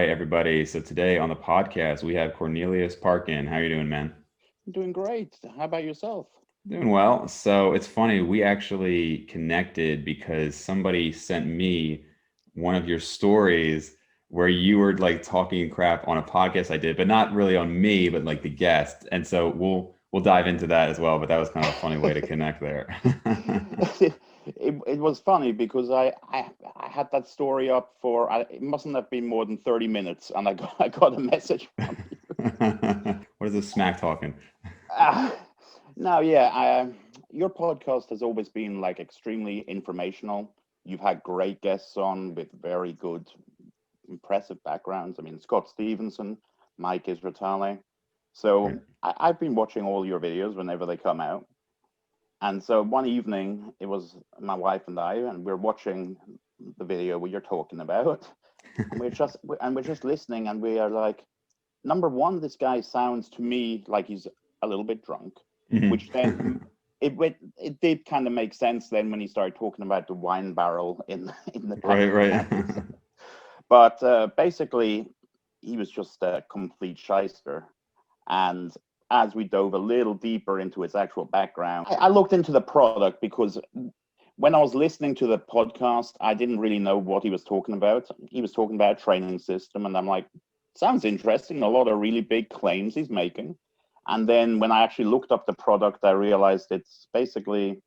right, everybody. So today on the podcast, we have Cornelius Parkin. How you doing, man? I'm doing great. How about yourself? Doing well. So it's funny, we actually connected because somebody sent me one of your stories where you were like talking crap on a podcast I did, but not really on me, but like the guest. And so we'll dive into that as well. But that was kind of a funny way to connect there. It was funny because I had that story up for it mustn't have been more than 30 minutes, and I got a message from you. What is this smack talking? Uh, now, yeah, your podcast has always been like extremely informational. You've had great guests on with very good, impressive backgrounds. I mean, Scott Stevenson, Mike Isratale. Right. So I've been watching all your videos whenever they come out. And so one evening, it was my wife and I, and we're watching the video we are talking about, and we're just listening, and we are like, number one, this guy sounds to me like he's a little bit drunk, which then it did kind of make sense then when he started talking about the wine barrel in the back Right, of the right. van. But basically, he was just a complete shyster. And as we dove a little deeper into his actual background, I looked into the product because when I was listening to the podcast, I didn't really know what he was talking about. He was talking about a training system, and I'm like, sounds interesting. A lot of really big claims he's making. And then when I actually looked up the product, I realized it's basically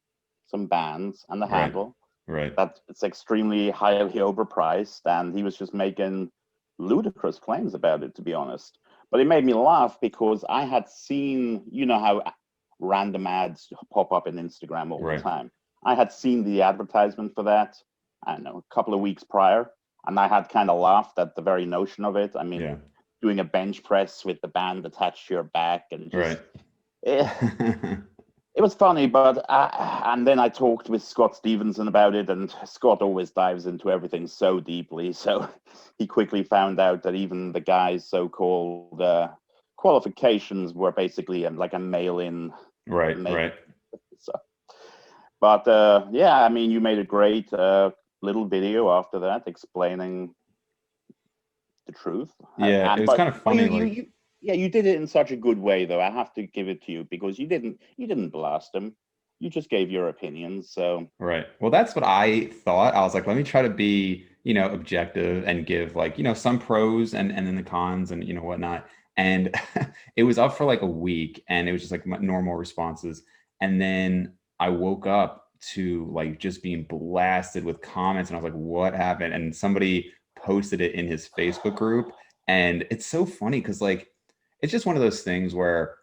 some bands and the Right, handle right. that it's extremely highly overpriced, and he was just making ludicrous claims about it, to be honest. But it made me laugh because I had seen, you know how random ads pop up in Instagram all the Right. time. I had seen the advertisement for that, I don't know, a couple of weeks prior, and I had kind of laughed at the very notion of it. I mean, Yeah. doing a bench press with the band attached to your back and Right. just eh, it was funny, but and then I talked with Scott Stevenson about it, and Scott always dives into everything so deeply. So he quickly found out that even the guy's so-called qualifications were basically like a mail-in. Right, Mail. right. So, but yeah, I mean, you made a great little video after that explaining the truth, Yeah, it and was kind of but funny, like, yeah, you did it in such a good way, though. I have to give it to you because you didn't blast him. You just gave your opinions. So right. Well, that's what I thought. I was like, let me try to be, objective and give like, some pros and then the cons and whatnot. And it was up for like a week and it was just like my normal responses. And then I woke up to like just being blasted with comments and I was like, what happened? And somebody posted it in his Facebook group. And it's so funny because like it's just one of those things where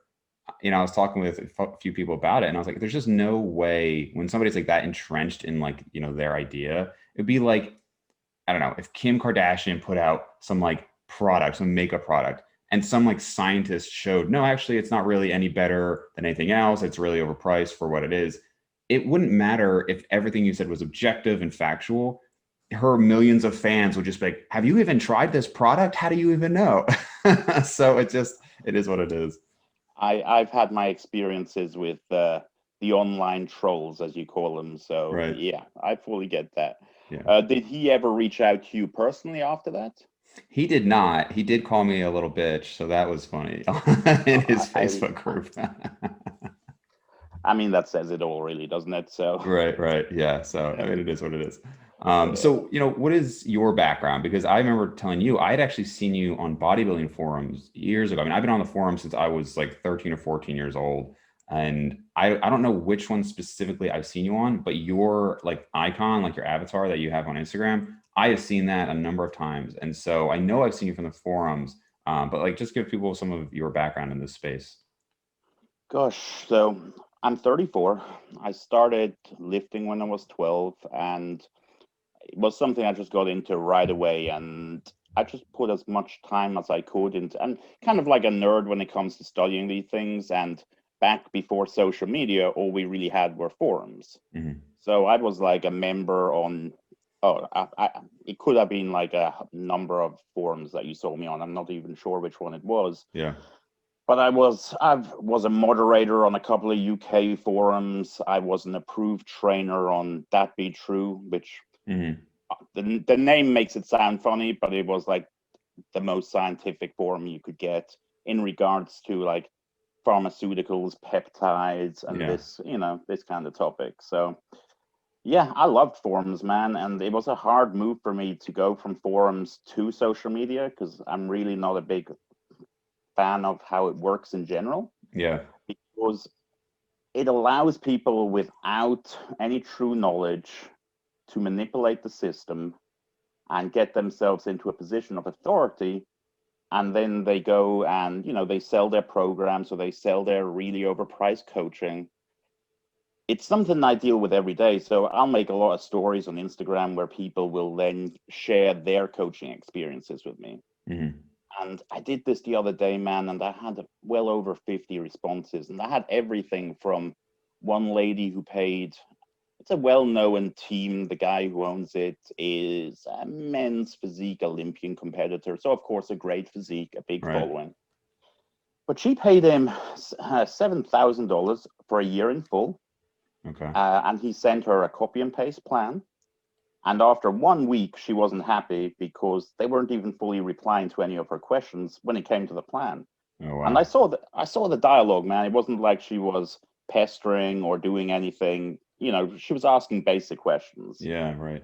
I was talking with a few people about it, and I was like, "There's just no way when somebody's like that entrenched in like their idea, it'd be like I don't know if Kim Kardashian put out some like product, some makeup product, and some like scientist showed no, actually, it's not really any better than anything else. It's really overpriced for what it is. It wouldn't matter if everything you said was objective and factual. Her millions of fans would just be like, "Have you even tried this product? How do you even know?" So it is what it is. I've had my experiences with the online trolls, as you call them. So Right. yeah, I fully get that. Yeah. Did he ever reach out to you personally after that? He did not. He did call me a little bitch, so that was funny in Oh, his Facebook group. I mean, that says it all, really, doesn't it? So Right, right. Yeah. So, I yeah, mean, it is what it is. yeah. So, what is your background? Because I remember telling you, I had actually seen you on bodybuilding forums years ago. I mean, I've been on the forum since I was like 13 or 14 years old. And I don't know which one specifically I've seen you on, but your like icon, like your avatar that you have on Instagram, I have seen that a number of times. And so I know I've seen you from the forums, but like just give people some of your background in this space. Gosh, so I'm 34. I started lifting when I was 12, and it was something I just got into right away. And I just put as much time as I could into, and kind of like a nerd when it comes to studying these things. And back before social media, all we really had were forums. Hmm. So I was like a member on, oh, it could have been like a number of forums that you saw me on. I'm not even sure which one it was. Yeah. But I was a moderator on a couple of UK forums. I was an approved trainer on That Be True, which Hmm. the name makes it sound funny, but it was like the most scientific forum you could get in regards to like pharmaceuticals, peptides, and Yeah. this, this kind of topic. So yeah, I loved forums, man. And it was a hard move for me to go from forums to social media because I'm really not a big fan of how it works in general, Yeah. because it allows people without any true knowledge to manipulate the system and get themselves into a position of authority. And then they go and, they sell their programs or they sell their really overpriced coaching. It's something I deal with every day. So I'll make a lot of stories on Instagram where people will then share their coaching experiences with me. Mm-hmm. And I did this the other day, man, and I had well over 50 responses. And I had everything from one lady who paid, it's a well-known team. The guy who owns it is a men's physique Olympian competitor. So, of course, a great physique, a big Right. following. But she paid him $7,000 for a year in full. Okay. And he sent her a copy and paste plan. And after 1 week, she wasn't happy because they weren't even fully replying to any of her questions when it came to the plan. Oh, And wow. I saw the dialogue, man. It wasn't like she was pestering or doing anything. She was asking basic questions. Yeah. Right.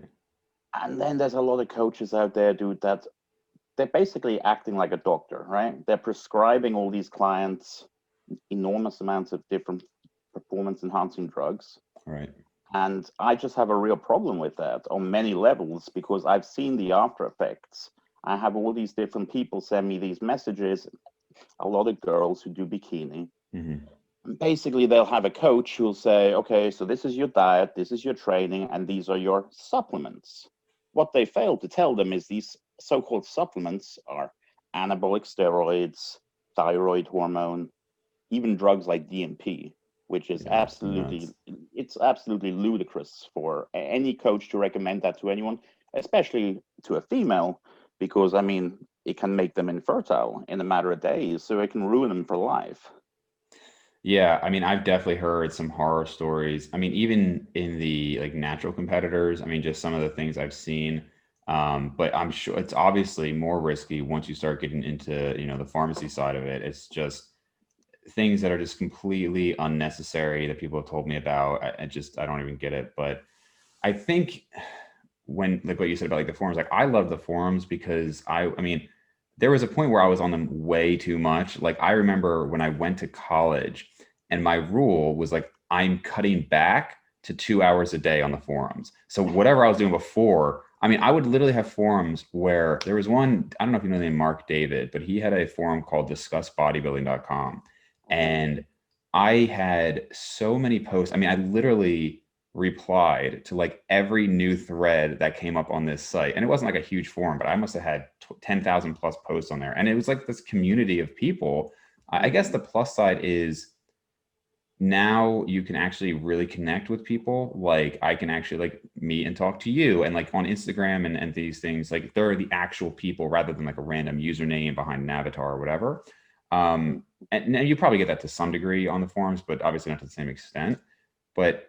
And then there's a lot of coaches out there, dude, that they're basically acting like a doctor, right? They're prescribing all these clients enormous amounts of different performance enhancing drugs. Right. And I just have a real problem with that on many levels because I've seen the after effects. I have all these different people send me these messages, a lot of girls who do bikini. Mm-hmm. Basically, they'll have a coach who'll say, okay, so this is your diet, this is your training, and these are your supplements. What they fail to tell them is these so-called supplements are anabolic steroids, thyroid hormone, even drugs like DMP, which is Yeah. It's nuts. it's absolutely ludicrous for any coach to recommend that to anyone, especially to a female, because I mean, it can make them infertile in a matter of days, so it can ruin them for life. Yeah, I mean, I've definitely heard some horror stories. I mean, even in the like natural competitors, I mean, just some of the things I've seen. But I'm sure it's obviously more risky once you start getting into, the pharmacy side of it. It's just things that are just completely unnecessary that people have told me about. I don't even get it. But I think when like what you said about like the forums, like I love the forums because I mean, there was a point where I was on them way too much. Like I remember when I went to college and my rule was like I'm cutting back to 2 hours a day on the forums. So whatever I was doing before, I mean, I would literally have forums where there was one, I don't know if you know the name Mark David, but he had a forum called discussbodybuilding.com. And I had so many posts. I mean, I literally replied to like every new thread that came up on this site. And it wasn't like a huge forum, but I must have had 10,000 plus posts on there. And it was like this community of people. I guess the plus side is now you can actually really connect with people. Like I can actually like meet and talk to you and like on Instagram and these things, like they're the actual people rather than like a random username behind an avatar or whatever. And you probably get that to some degree on the forums, but obviously not to the same extent. But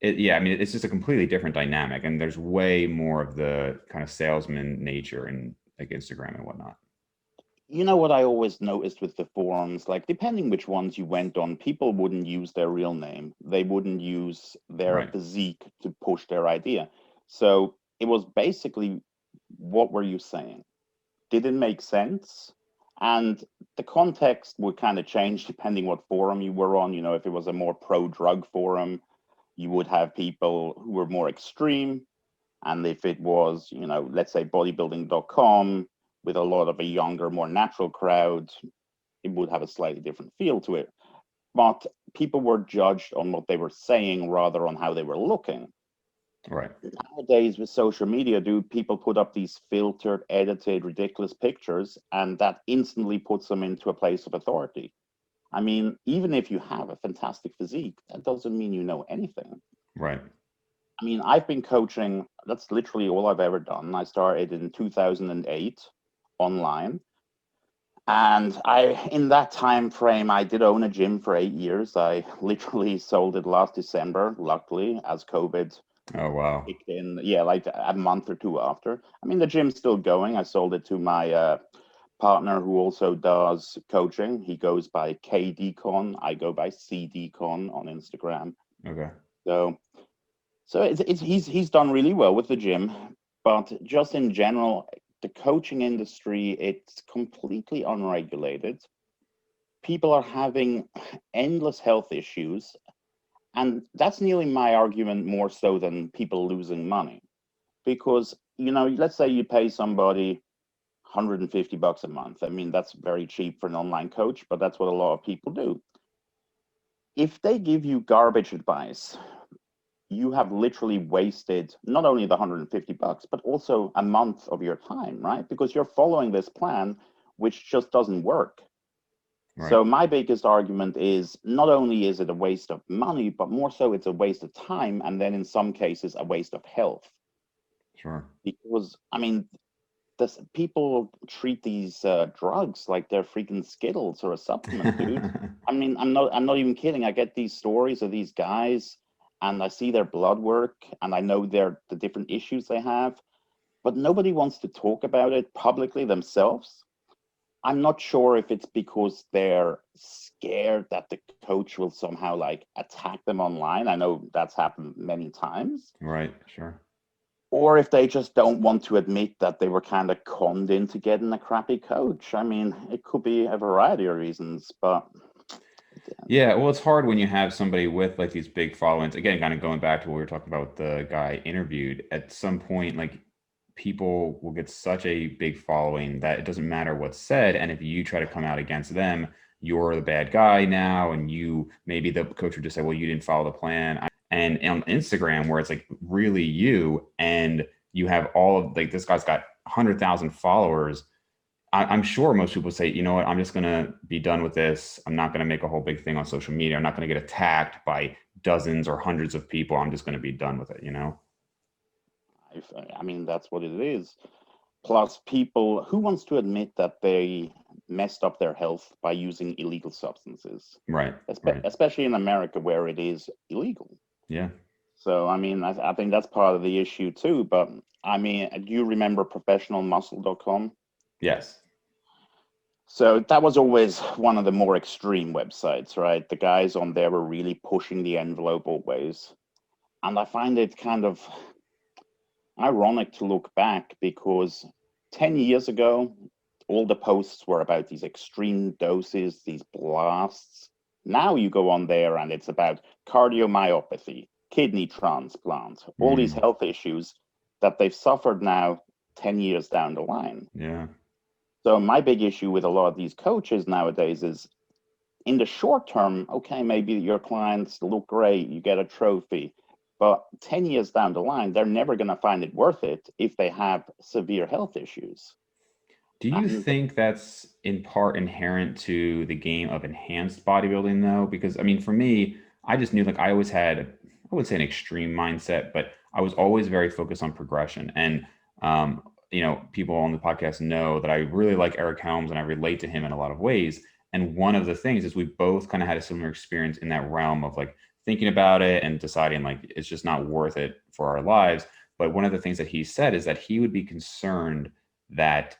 yeah, I mean, it's just a completely different dynamic, and there's way more of the kind of salesman nature in like Instagram and whatnot. You know what I always noticed with the forums, like depending which ones you went on, people wouldn't use their real name. They wouldn't use their Right. physique to push their idea. So it was basically, what were you saying? Did it make sense? And the context would kind of change depending what forum you were on. If it was a more pro-drug forum, you would have people who were more extreme. And if it was, let's say bodybuilding.com with a lot of a younger, more natural crowd, it would have a slightly different feel to it. But people were judged on what they were saying rather on how they were looking. Right. Nowadays with social media, do people put up these filtered, edited, ridiculous pictures, and that instantly puts them into a place of authority. I mean, even if you have a fantastic physique, that doesn't mean you know anything. Right. I mean, I've been coaching, that's literally all I've ever done. I started in 2008 online. And in that time frame, I did own a gym for 8 years. I literally sold it last December, luckily, as COVID Oh, wow. kicked in, yeah, like a month or two after. I mean, the gym's still going. I sold it to my partner who also does coaching. He goes by KDCon. I go by CDCon on Instagram. Okay. So he's done really well with the gym, but just in general, the coaching industry, it's completely unregulated. People are having endless health issues, and that's nearly my argument more so than people losing money. Because, let's say you pay somebody $150 a month. I mean, that's very cheap for an online coach, but that's what a lot of people do. If they give you garbage advice, you have literally wasted not only the $150, but also a month of your time, right? Because you're following this plan, which just doesn't work. Right. So my biggest argument is not only is it a waste of money, but more so it's a waste of time. And then in some cases, a waste of health. Sure. Because, I mean, people treat these drugs like they're freaking Skittles or a supplement, dude. I mean, I'm not even kidding. I get these stories of these guys, and I see their blood work, and I know the different issues they have, but nobody wants to talk about it publicly themselves. I'm not sure if it's because they're scared that the coach will somehow like attack them online. I know that's happened many times. Right. Sure. Or if they just don't want to admit that they were kind of conned into getting a crappy coach. I mean, it could be a variety of reasons, but Yeah, well, it's hard when you have somebody with like these big followings. Again, kind of going back to what we were talking about with the guy interviewed. At some point, like people will get such a big following that it doesn't matter what's said. And if you try to come out against them, you're the bad guy now. And you maybe the coach would just say, well, you didn't follow the plan. And on Instagram, where it's like really you and you have all of like this guy's got 100,000 followers. I'm sure most people say, you know what, I'm just going to be done with this. I'm not going to make a whole big thing on social media. I'm not going to get attacked by dozens or hundreds of people. I'm just going to be done with it, you know? I mean, that's what it is. Plus, people who wants to admit that they messed up their health by using illegal substances, Right. Right. especially in America where it is illegal. Yeah. So, I mean, I think that's part of the issue too. But I mean, do you remember professionalmuscle.com? Yes. So that was always one of the more extreme websites, right? The guys on there were really pushing the envelope always. And I find it kind of ironic to look back because 10 years ago, all the posts were about these extreme doses, these blasts. Now you go on there and it's about cardiomyopathy, kidney transplant, all these health issues that they've suffered now 10 years down the line. Yeah. So my big issue with a lot of these coaches nowadays is in the short term, okay, maybe your clients look great, you get a trophy, but 10 years down the line, they're never going to find it worth it if they have severe health issues. Do you And think that's in part inherent to the game of enhanced bodybuilding though? Because I mean, for me, I just knew like I always had, I wouldn't say an extreme mindset, but I was always very focused on progression. And people on the podcast know that I really like Eric Helms and I relate to him in a lot of ways. And one of the things is we both kind of had a similar experience in that realm of like thinking about it and deciding like it's just not worth it for our lives. But one of the things that he said is that he would be concerned that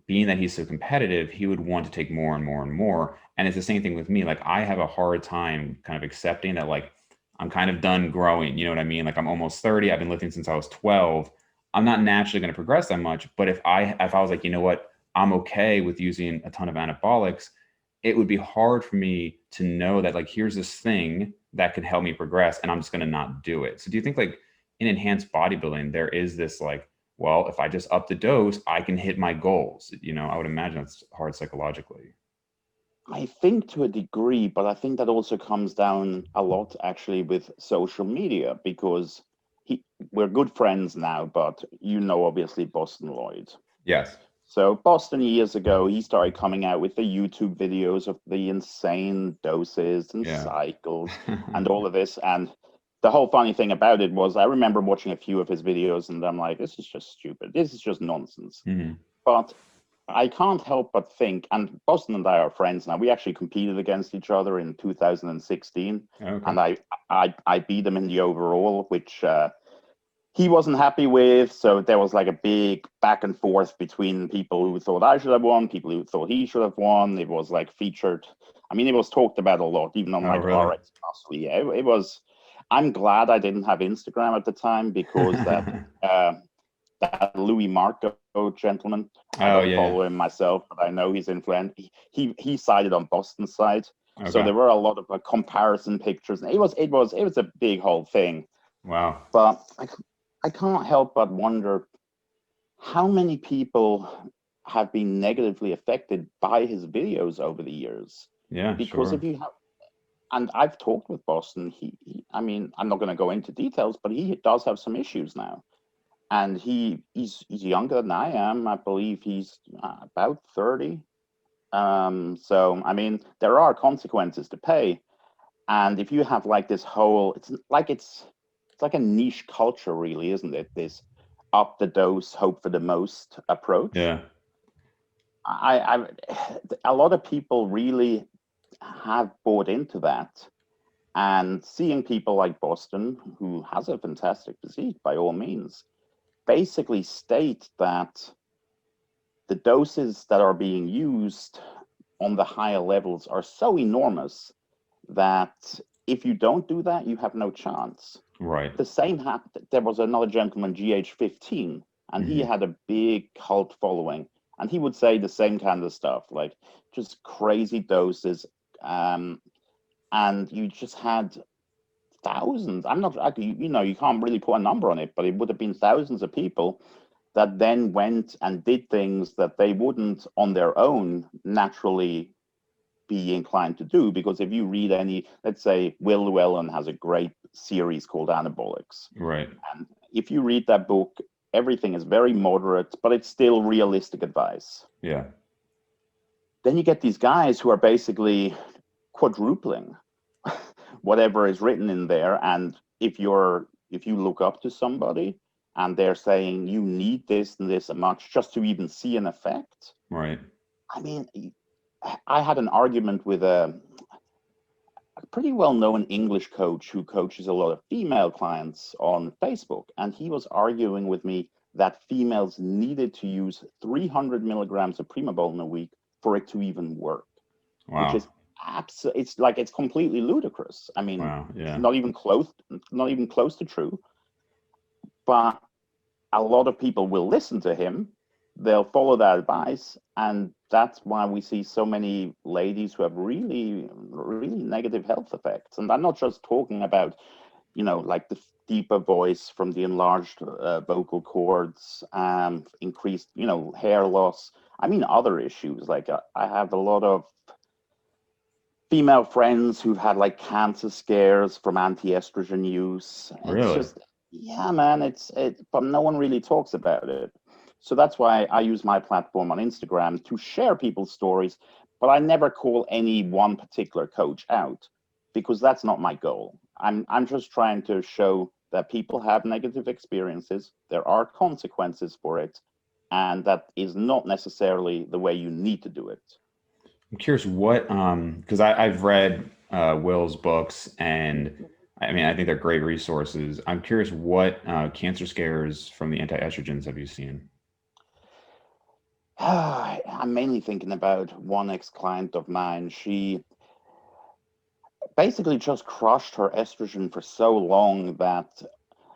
being that he's so competitive, he would want to take more and more and more. And it's the same thing with me. Like I have a hard time kind of accepting that like I'm kind of done growing. You know what I mean? Like I'm almost 30. I've been lifting since I was 12. I'm not naturally going to progress that much. But if I was like, you know what, I'm okay with using a ton of anabolics, it would be hard for me to know that like here's this thing that could help me progress and I'm just going to not do it. So do you think like in enhanced bodybuilding, there is this like, well, if I just up the dose, I can hit my goals. I would imagine it's hard psychologically. I think to a degree, but I think that also comes down a lot actually with social media because we're good friends now, but obviously Boston Lloyd. Yes. So Boston years ago, he started coming out with the YouTube videos of the insane doses and Yeah. cycles and all of this. And the whole funny thing about it was I remember watching a few of his videos and I'm like, this is just stupid. This is just nonsense. Mm-hmm. But I can't help but think, and Boston and I are friends now. We actually competed against each other in 2016, Okay. and I beat him in the overall, which he wasn't happy with. So there was like a big back and forth between people who thought I should have won, people who thought he should have won. It was like featured. I mean, it was talked about a lot, even on Oh, like really? RX Costly. Yeah, it was. I'm glad I didn't have Instagram at the time because that Louis Marco gentleman, I Oh, don't yeah. follow him myself, but I know he's influential. He sided on Boston's side, so Okay. there were a lot of comparison pictures, and it was a big whole thing. Wow. But I can't help but wonder how many people have been negatively affected by his videos over the years. Yeah, Because sure. if you have, and I've talked with Boston, I mean, I'm not going to go into details, but he does have some issues now. And he's younger than I am. I believe he's about 30. So, I mean, there are consequences to pay. And if you have like this whole, it's like a niche culture, really, isn't it? This up the dose, hope for the most approach. Yeah. A lot of people really have bought into that, and seeing people like Boston, who has a fantastic physique by all means, basically state that the doses that are being used on the higher levels are so enormous that if you don't do that, you have no chance. Right. The same happened. There was another gentleman, GH15, and he Hmm. had a big cult following, and he would say the same kind of stuff, like just crazy doses, and you just had thousands. I'm not, you can't really put a number on it, but it would have been thousands of people that then went and did things that they wouldn't on their own naturally be inclined to do. Because if you read any, let's say Will Llewellyn has a great series called Anabolics, Right. and if you read that book, everything is very moderate, but it's still realistic advice. Yeah. Then you get these guys who are basically quadrupling whatever is written in there, and if you look up to somebody and they're saying you need this and this much just to even see an effect. Right. I mean, I had an argument with a pretty well-known English coach who coaches a lot of female clients on Facebook, and he was arguing with me that females needed to use 300 milligrams of Primobolan a week for it to even work, which Wow. is it's completely ludicrous. I mean, Wow. Yeah. not even close to true. But a lot of people will listen to him. They'll follow that advice, and that's why we see so many ladies who have really, really negative health effects. And I'm not just talking about, like the deeper voice from the enlarged vocal cords, increased, hair loss. I mean, other issues. Like I have a lot of female friends who've had like cancer scares from anti-estrogen use. It's Really? just, yeah, man, but no one really talks about it. So that's why I use my platform on Instagram to share people's stories, but I never call any one particular coach out because that's not my goal. I'm just trying to show that people have negative experiences, there are consequences for it, and that is not necessarily the way you need to do it. I'm curious what because I've read Will's books, and I mean I think they're great resources. I'm curious what cancer scares from the anti-estrogens have you seen? I'm mainly thinking about one ex-client of mine. She basically just crushed her estrogen for so long that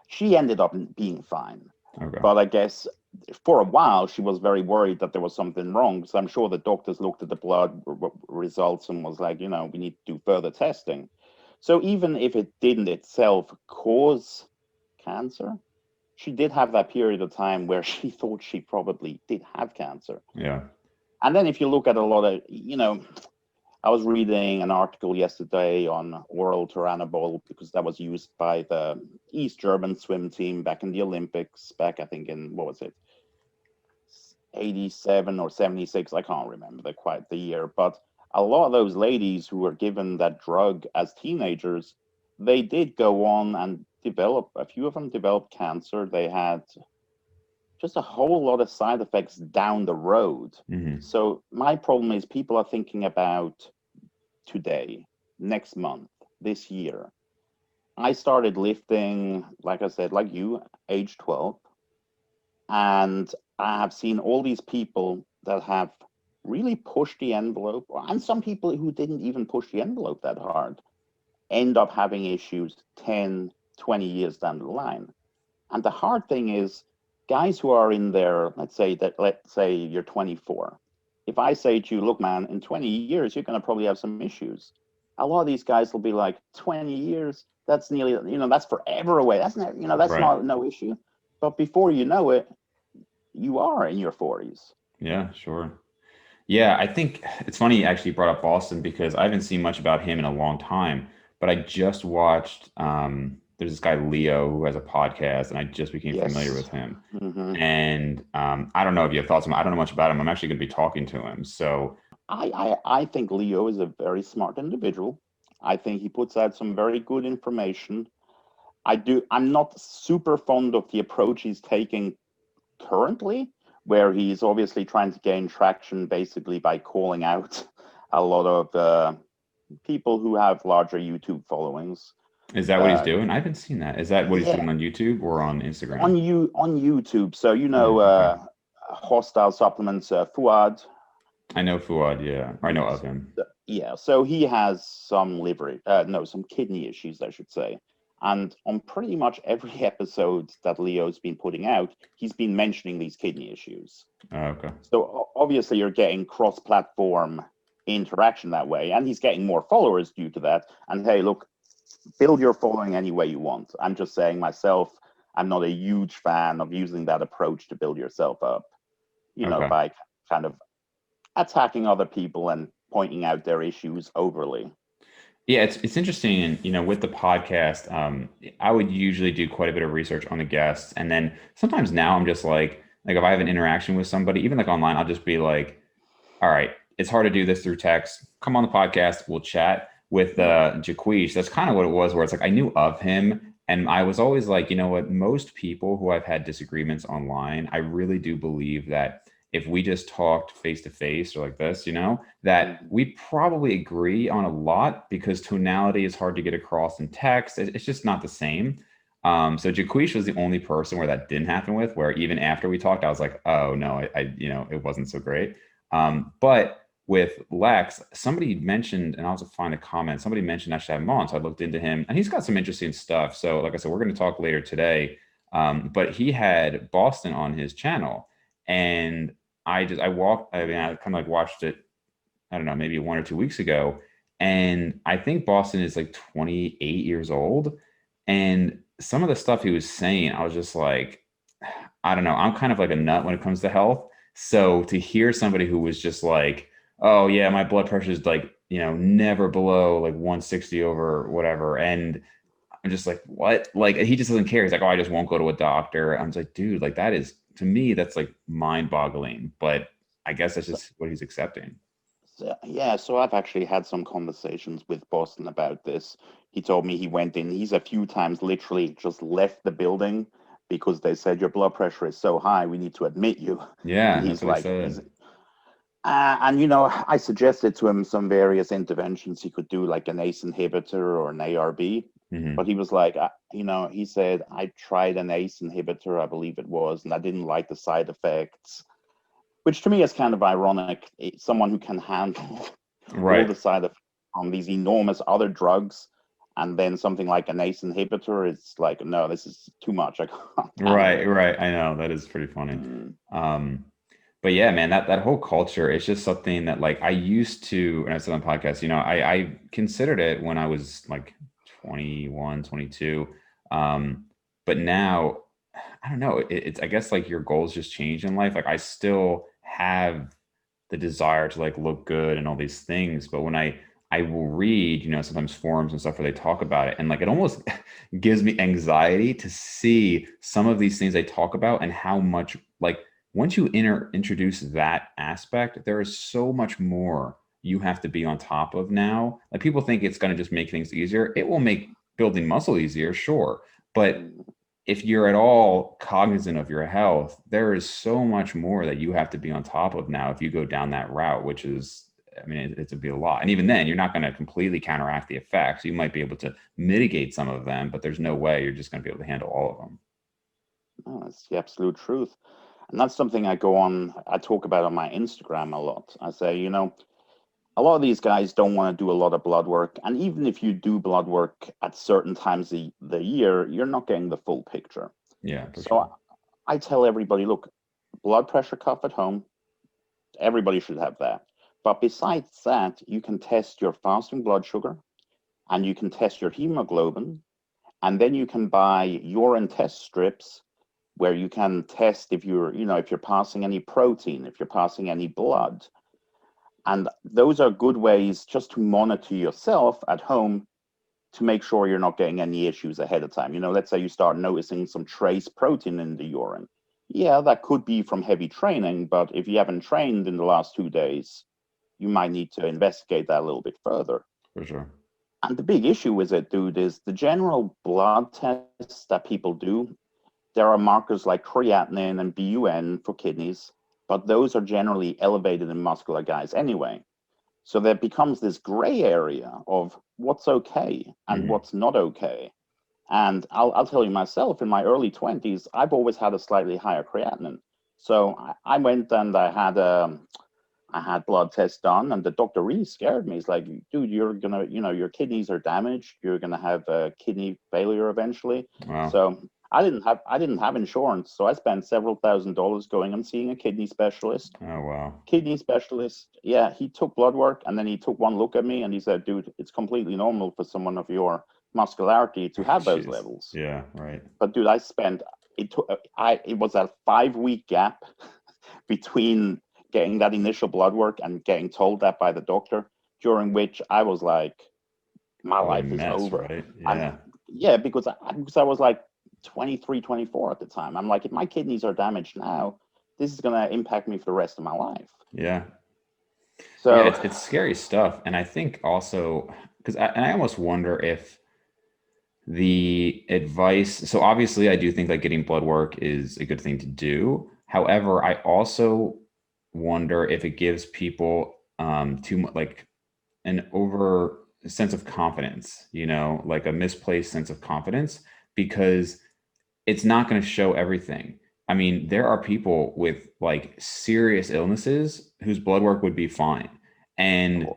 she ended up being fine. Okay. But I guess for a while she was very worried that there was something wrong. So I'm sure the doctors looked at the blood results and was like, we need to do further testing. So even if it didn't itself cause cancer, she did have that period of time where she thought she probably did have cancer. Yeah. And then if you look at a lot of, I was reading an article yesterday on oral turinabol because that was used by the East German swim team back in the Olympics, back I think in, what was it, 87 or 76, I can't remember quite the year, but a lot of those ladies who were given that drug as teenagers, they did go on and develop, a few of them developed cancer. They had just a whole lot of side effects down the road. Mm-hmm. So my problem is people are thinking about today, next month, this year. I started lifting, like I said, like you, age 12. And I have seen all these people that have really pushed the envelope, and some people who didn't even push the envelope that hard end up having issues 10, 20 years down the line. And the hard thing is, guys who are in their, let's say you're 24. If I say to you, look, man, in 20 years, you're going to probably have some issues. A lot of these guys will be like, 20 years, that's nearly, that's forever away. That's not, that's Right. not no issue. But before you know it, you are in your 40s. Yeah, sure. Yeah, I think it's funny you actually brought up Boston because I haven't seen much about him in a long time, but I just watched there's this guy Leo who has a podcast and I just became familiar Yes. with him. Mm-hmm. And I don't know if you have thoughts on him. I don't know much about him. I'm actually going to be talking to him. So I think Leo is a very smart individual. I think he puts out some very good information. I'm not super fond of the approach he's taking currently, where he's obviously trying to gain traction basically by calling out a lot of people who have larger YouTube followings. is that what he's doing? I haven't seen that. Is that what he's Yeah, doing on YouTube or on Instagram? on YouTube. So Okay. Hostile Supplements, Fuad. I know Fuad, yeah. I know of him. Yeah, so he has some some kidney issues, I should say. And on pretty much every episode that Leo's been putting out, he's been mentioning these kidney issues. Okay. So obviously you're getting cross-platform interaction that way, and he's getting more followers due to that. And hey, look, build your following any way you want. I'm just saying myself, I'm not a huge fan of using that approach to build yourself up, Okay. by kind of attacking other people and pointing out their issues overly. Yeah, it's interesting, and with the podcast, I would usually do quite a bit of research on the guests, and then sometimes now I'm just like if I have an interaction with somebody, even like online, I'll just be like, all right, it's hard to do this through text. Come on the podcast, we'll chat with Jaquish. That's kind of what it was, where it's like I knew of him, and I was always like, you know what, most people who I've had disagreements online, I really do believe that if we just talked face to face or like this, that Mm-hmm. we probably agree on a lot because tonality is hard to get across in text. It's just not the same. So Jaquish was the only person where that didn't happen with, where even after we talked, I was like, oh no, it wasn't so great. But with Lex, somebody mentioned, and I'll have to find a comment, somebody mentioned I should have him on. So I looked into him and he's got some interesting stuff. So like I said, we're going to talk later today. But he had Boston on his channel and I kind of like watched it, I don't know, maybe 1 or 2 weeks ago. And I think Boston is like 28 years old. And some of the stuff he was saying, I was just like, I don't know. I'm kind of like a nut when it comes to health. So to hear somebody who was just like, oh yeah, my blood pressure is like, never below like 160 over whatever. And I'm just like, what? Like he just doesn't care. He's like, oh, I just won't go to a doctor. I'm just like, dude, like that is to me, that's like mind-boggling. But I guess that's So, just what he's accepting. so I've actually had some conversations with Boston about this. He told me he went in, he's a few times literally just left the building because they said your blood pressure is so high, we need to admit you. And Yeah, that's he's what he like, said. and I suggested to him some various interventions he could do, like an ACE inhibitor or an ARB. Hmm. But he was like, he said, I tried an ACE inhibitor, I believe it was, and I didn't like the side effects, which to me is kind of ironic. Someone who can handle all Right. the side effects on these enormous other drugs, and then something like an ACE inhibitor, it's like, no, this is too much. I can't handle Right, it. right. I know that is pretty funny. Mm. Um, but yeah, man, that whole culture, it's just something that like I used to, and I said on podcasts, I considered it when I was like 21, 22. But now I don't know, it's I guess like your goals just change in life. Like I still have the desire to like look good and all these things, but when I will read, sometimes forums and stuff where they talk about it, and like it almost gives me anxiety to see some of these things they talk about and how much like once you introduce that aspect, there is so much more you have to be on top of now. Like people think it's going to just make things easier. It will make building muscle easier, sure, but Mm. if you're at all cognizant of your health, there is so much more that you have to be on top of now if you go down that route, which is, I mean, it's a be a lot. And even then, you're not going to completely counteract the effects. You might be able to mitigate some of them, but there's no way you're just going to be able to handle all of them. No, that's the absolute truth. And that's something I talk about on my Instagram a lot. I say, you know, a lot of these guys don't want to do a lot of blood work. And even if you do blood work at certain times of the year, you're not getting the full picture. Yeah, for So sure. I tell everybody, look, blood pressure cuff at home, everybody should have that. But besides that, you can test your fasting blood sugar and you can test your hemoglobin. And then you can buy urine test strips where you can test if you're passing any protein, if you're passing any blood. And those are good ways just to monitor yourself at home to make sure you're not getting any issues ahead of time. You know, let's say you start noticing some trace protein in the urine. Yeah, that could be from heavy training, but if you haven't trained in the last 2 days, you might need to investigate that a little bit further. For sure. And the big issue with it, dude, is the general blood tests that people do. There are markers like creatinine and BUN for kidneys, but those are generally elevated in muscular guys anyway. So there becomes this gray area of what's okay and Mm-hmm. what's not okay. And I'll tell you myself, in my early 20s, I've always had a slightly higher creatinine. So I went and I had blood tests done, and the doctor really scared me. He's like, dude, you're gonna, your kidneys are damaged. You're gonna have a kidney failure eventually. Wow. So I didn't have insurance, so I spent several $1,000s going and seeing a kidney specialist. Oh, wow. Kidney specialist, yeah, he took blood work and then he took one look at me and he said, dude, it's completely normal for someone of your muscularity to have those Jeez. levels. Yeah, right. But dude, it was a 5-week gap between getting that initial blood work and getting told that by the doctor, during which I was like, my What a life is mess, over. right? I'm Yeah. Yeah, because I was like 23, 24 at the time. I'm like, if my kidneys are damaged now, this is gonna impact me for the rest of my life. Yeah. Yeah, So it's scary stuff. And I think also, because I almost wonder if the advice, so obviously I do think like getting blood work is a good thing to do. However, I also wonder if it gives people too much, like an over sense of confidence, like a misplaced sense of confidence, because it's not going to show everything. I mean, there are people with like serious illnesses whose blood work would be fine. And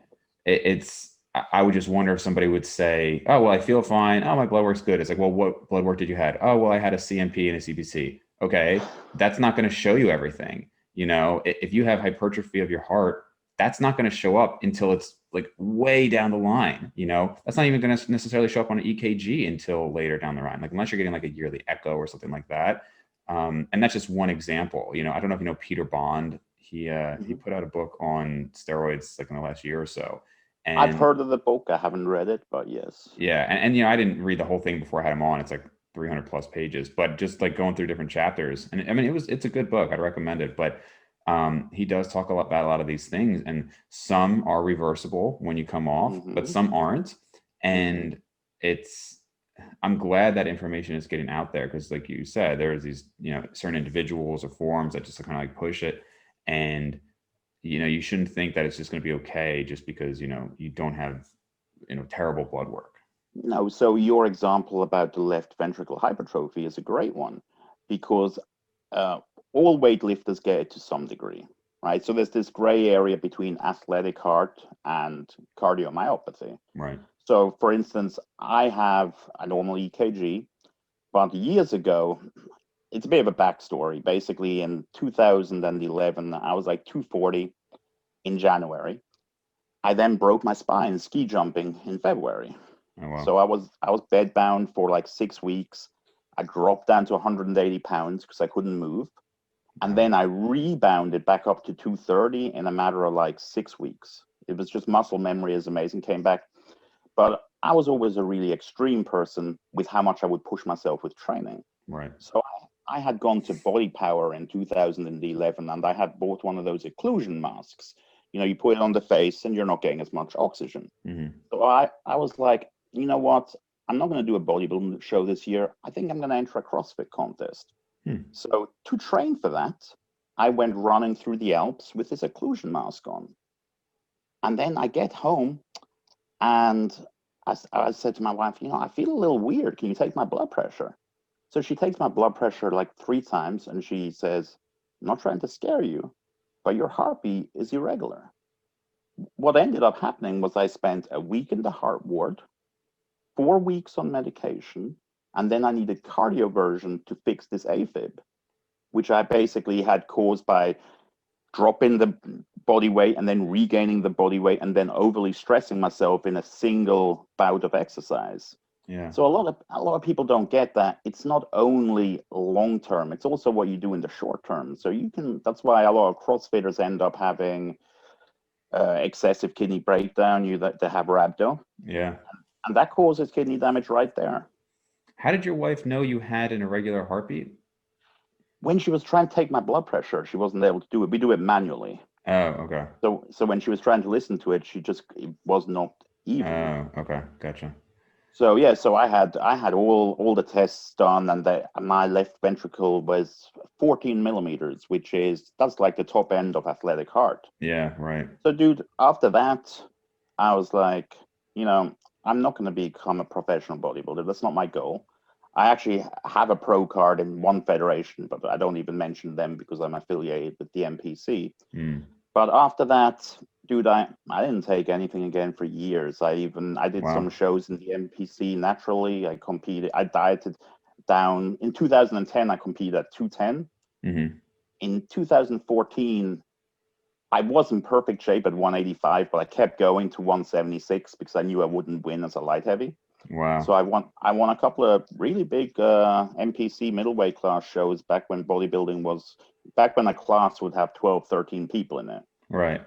I would just wonder if somebody would say, oh, well, I feel fine. Oh, my blood work's good. It's like, well, what blood work did you had? Oh, well, I had a CMP and a CBC. Okay. That's not going to show you everything. If you have hypertrophy of your heart, that's not going to show up until it's like way down the line. That's not even going to necessarily show up on an EKG until later down the line, like unless you're getting like a yearly echo or something like that. And that's just one example. I don't know if you know Peter Bond. He put out a book on steroids like in the last year or so. I've And heard of the book. I haven't read it, but yes. yeah, and I didn't read the whole thing before I had him on. It's like 300 plus pages, but just like going through different chapters. And I mean, it's a good book. I'd recommend it. But he does talk a lot about a lot of these things, and some are reversible when you come off, but Mm-hmm. some aren't. Mm-hmm. And I'm glad that information is getting out there because, like you said, there's these certain individuals or forums that just kind of like push it, and you shouldn't think that it's just going to be okay just because you don't have terrible blood work. No, so your example about the left ventricle hypertrophy is a great one because uh, all weightlifters get it to some degree, right? So there's this gray area between athletic heart and cardiomyopathy. Right. So, for instance, I have a normal EKG, but years ago, it's a bit of a backstory. Basically, in 2011, I was like 240 in January. I then broke my spine ski jumping in February. Oh, wow. So I was bedbound for like 6 weeks. I dropped down to 180 pounds because I couldn't move. And Wow. then I rebounded back up to 230 in a matter of like 6 weeks. It was just muscle memory is amazing, came back. But I was always a really extreme person with how much I would push myself with training. Right. So I had gone to Body Power in 2011 and I had bought one of those occlusion masks. You put it on the face and you're not getting as much oxygen. Mm-hmm. So I was like, you know what? I'm not going to do a bodybuilding show this year. I think I'm going to enter a CrossFit contest. So to train for that, I went running through the Alps with this occlusion mask on. And then I get home and I said to my wife, I feel a little weird. Can you take my blood pressure? So she takes my blood pressure like 3 times and she says, I'm not trying to scare you, but your heartbeat is irregular. What ended up happening was I spent a week in the heart ward, 4 weeks on medication, and then I needed cardioversion to fix this AFib, which I basically had caused by dropping the body weight and then regaining the body weight and then overly stressing myself in a single bout of exercise. Yeah. So a lot of people don't get that. It's not only long term, it's also what you do in the short term. So that's why a lot of CrossFitters end up having excessive kidney breakdown. They have rhabdo. Yeah. And that causes kidney damage right there. How did your wife know you had an irregular heartbeat? When she was trying to take my blood pressure, she wasn't able to do it. We do it manually. Oh, okay. So when she was trying to listen to it, it was not even. Oh, okay. Gotcha. So yeah, so I had all the tests done, and my left ventricle was 14 millimeters, that's like the top end of athletic heart. Yeah, right. So dude, after that, I was like, I'm not going to become a professional bodybuilder. That's not my goal. I actually have a pro card in one federation, but I don't even mention them because I'm affiliated with the NPC. But after that, dude, I didn't take anything again for years. I did some shows in the NPC naturally. I dieted down. In 2010, I competed at 210. In 2014, I was in perfect shape at 185, but I kept going to 176 because I knew I wouldn't win as a light heavy. Wow. So I won a couple of really big NPC middleweight class shows back when a class would have 12, 13 people in it. Right.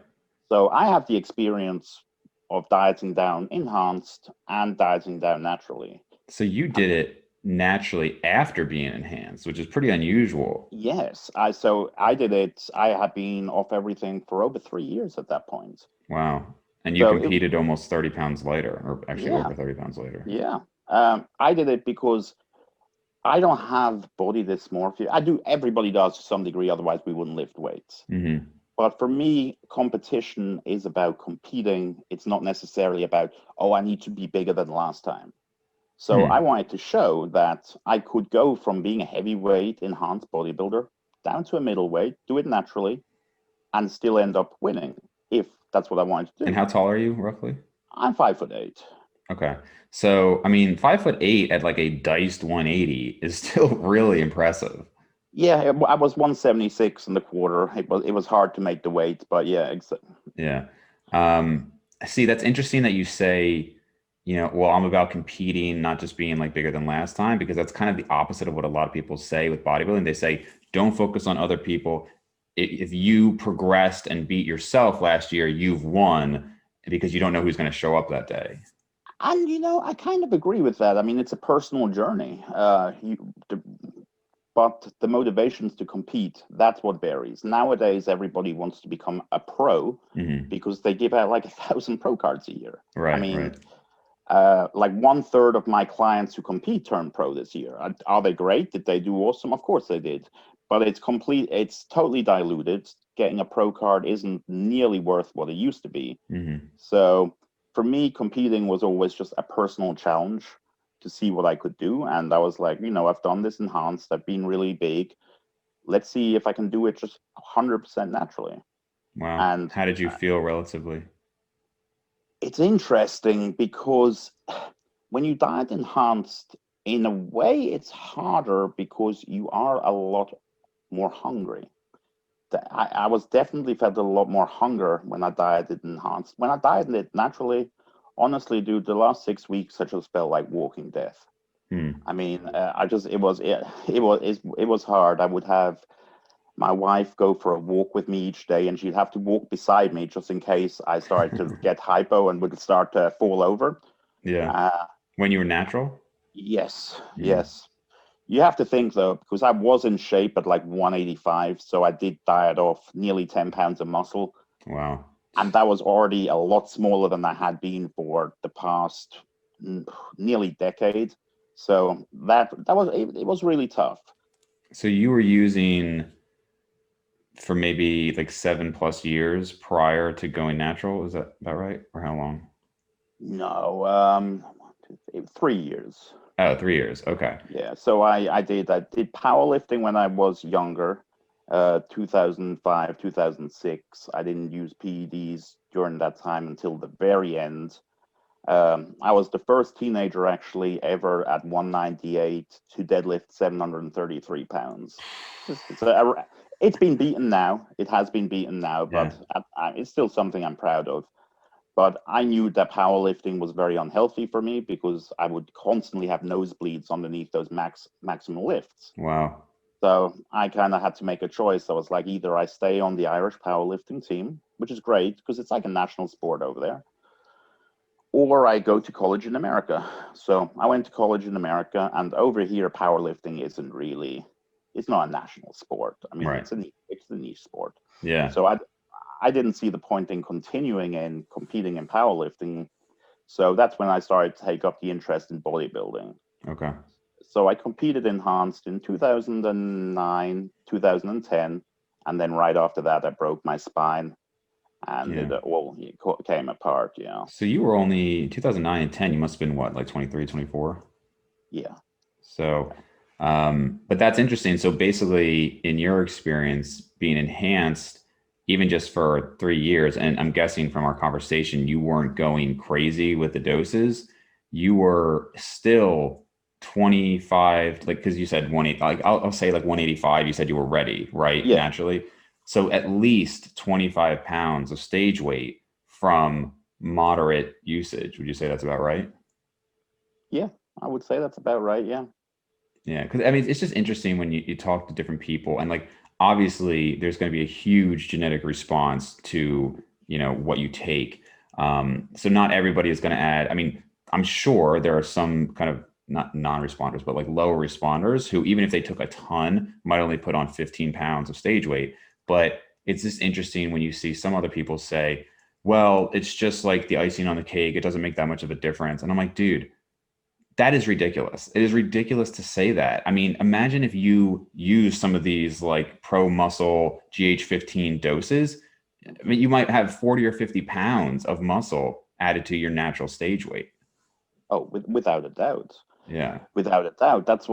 So I have the experience of dieting down enhanced and dieting down naturally. So you did it naturally after being enhanced, which is pretty unusual. Yes. I did it. I had been off everything for over 3 years at that point. Wow. And you competed almost 30 pounds later, or actually over 30 pounds later. Yeah. I did it because I don't have body dysmorphia. Everybody does to some degree, otherwise we wouldn't lift weights. But for me, competition is about competing. It's not necessarily about, I need to be bigger than last time. So I wanted to show that I could go from being a heavyweight enhanced bodybuilder down to a middleweight, do it naturally, and still end up winning if that's what I wanted to do. And how tall are you roughly? I'm 5'8". Okay. So, I mean, 5'8" at like a diced 180 is still really impressive. Yeah, I was 176 in the quarter. It was hard to make the weight, but yeah. Yeah. See, that's interesting that you say, well, I'm about competing, not just being like bigger than last time, because that's kind of the opposite of what a lot of people say with bodybuilding. They say, don't focus on other people. If you progressed and beat yourself last year, you've won, because you don't know who's going to show up that day. And, I kind of agree with that. I mean, it's a personal journey. But the motivations to compete, that's what varies. Nowadays, everybody wants to become a pro because they give out like 1,000 pro cards a year. Right. I mean, right. like 1/3 of my clients who compete turned pro this year. Are they great? Did they do awesome? Of course they did. But it's totally diluted. Getting a pro card isn't nearly worth what it used to be. So for me, competing was always just a personal challenge to see what I could do. And I was like, I've done this enhanced. I've been really big. Let's see if I can do it just 100% naturally. Wow. And how did you feel relatively? It's interesting because when you diet enhanced, in a way, it's harder because you are a lot more hungry. I was definitely felt a lot more hunger when I dieted enhanced. When I dieted naturally, honestly, dude, the last 6 weeks I just felt like walking death. I mean, it was hard. I would have my wife go for a walk with me each day, and she'd have to walk beside me just in case I started to get hypo and would start to fall over. Yeah. When you were natural? Yes. Yes. You have to think though, because I was in shape at like 185, so I did diet off nearly 10 pounds of muscle. Wow. And that was already a lot smaller than I had been for the past, nearly decade. So it was really tough. So you were using for maybe like 7+ years prior to going natural. Is that about right? Or how long? No, 3 years. Oh, 3 years. Okay. Yeah. So I did powerlifting when I was younger, 2005, 2006. I didn't use PEDs during that time until the very end. I was the first teenager actually ever at 198 to deadlift 733 pounds. It's been beaten now. It has been beaten now, Yeah. but it's still something I'm proud of. But I knew that powerlifting was very unhealthy for me because I would constantly have nosebleeds underneath those maximum lifts. Wow. So I kind of had to make a choice. I was like, either I stay on the Irish powerlifting team, which is great because it's like a national sport over there, or I go to college in America. So I went to college in America, and over here, powerlifting isn't really, it's not a national sport. I mean, Right. it's the niche sport. Yeah. So I didn't see the point in continuing and competing in powerlifting. So that's when I started to take up the interest in bodybuilding. Okay. So I competed enhanced in 2009, 2010, and then right after that, I broke my spine, and Yeah. it came apart. Yeah, So you were only 2009 and 10, you must have been what, like 23, 24? yeah. So, but that's interesting. So basically, in your experience, being enhanced, even just for 3 years, and I'm guessing from our conversation, you weren't going crazy with the doses. You were still 25, like, because you said 180, like I'll say like 185. You said you were ready, right? Yeah, Naturally. So at least 25 pounds of stage weight from moderate usage. Would you say that's about right? yeah, I would say that's about right. Yeah. Yeah, because I mean, it's just interesting when you talk to different people, and like obviously there's going to be a huge genetic response to what you take. So not everybody is going to add. I mean, I'm sure there are some kind of not non-responders, but like low responders who even if they took a ton might only put on 15 pounds of stage weight. But it's just interesting when you see some other people say, "Well, it's just like the icing on the cake. It doesn't make that much of a difference." And I'm like, dude, that is ridiculous. It is ridiculous to say that. I mean, imagine if you use some of these like pro muscle GH15 doses. I mean, you might have 40 or 50 pounds of muscle added to your natural stage weight. Oh, without a doubt. Yeah. Without a doubt. That's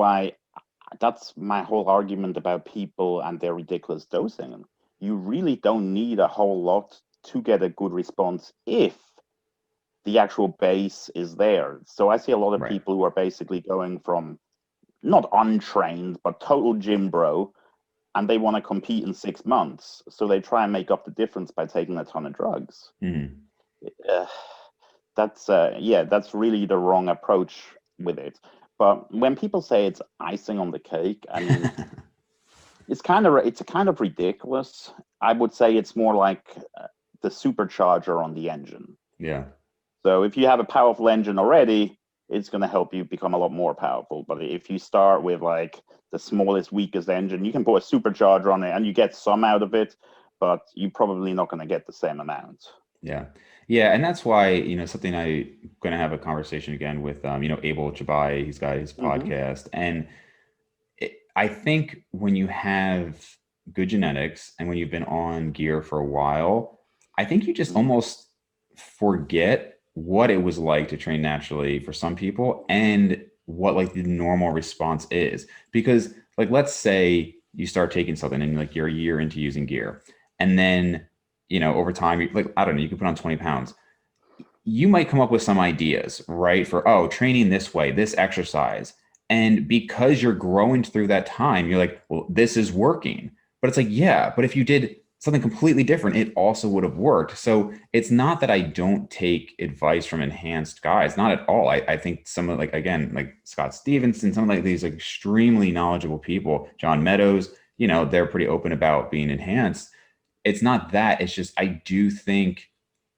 my whole argument about people and their ridiculous dosing. You really don't need a whole lot to get a good response if the actual base is there. So I see a lot of Right. people who are basically going from not untrained, but total gym bro, and they want to compete in 6 months. So they try and make up the difference by taking a ton of drugs. Mhm. Uh, that's really the wrong approach with it. But when people say it's icing on the cake, I mean, it's kind of ridiculous. I would say it's more like the supercharger on the engine. Yeah. So if you have a powerful engine already, it's going to help you become a lot more powerful. But if you start with like the smallest, weakest engine, you can put a supercharger on it and you get some out of it, but you're probably not going to get the same amount. Yeah. Yeah. And that's why, something I'm going to have a conversation again with, Abel Chabai. He's got his Mm-hmm. podcast. And I think when you have good genetics and when you've been on gear for a while, I think you just Mm-hmm. almost forget what it was like to train naturally for some people and what like the normal response is. Because like let's say you start taking something and like you're a year into using gear, and then over time like I don't know, you can put on 20 pounds. You might come up with some ideas, right? For, oh, training this way, this exercise. And because you're growing through that time, you're like, well, this is working. But it's like, yeah, but if you did something completely different, it also would have worked. So it's not that I don't take advice from enhanced guys, not at all. I think some of like, again, like Scott Stevenson, some of like these like extremely knowledgeable people, John Meadows, they're pretty open about being enhanced. It's not that. It's just, I do think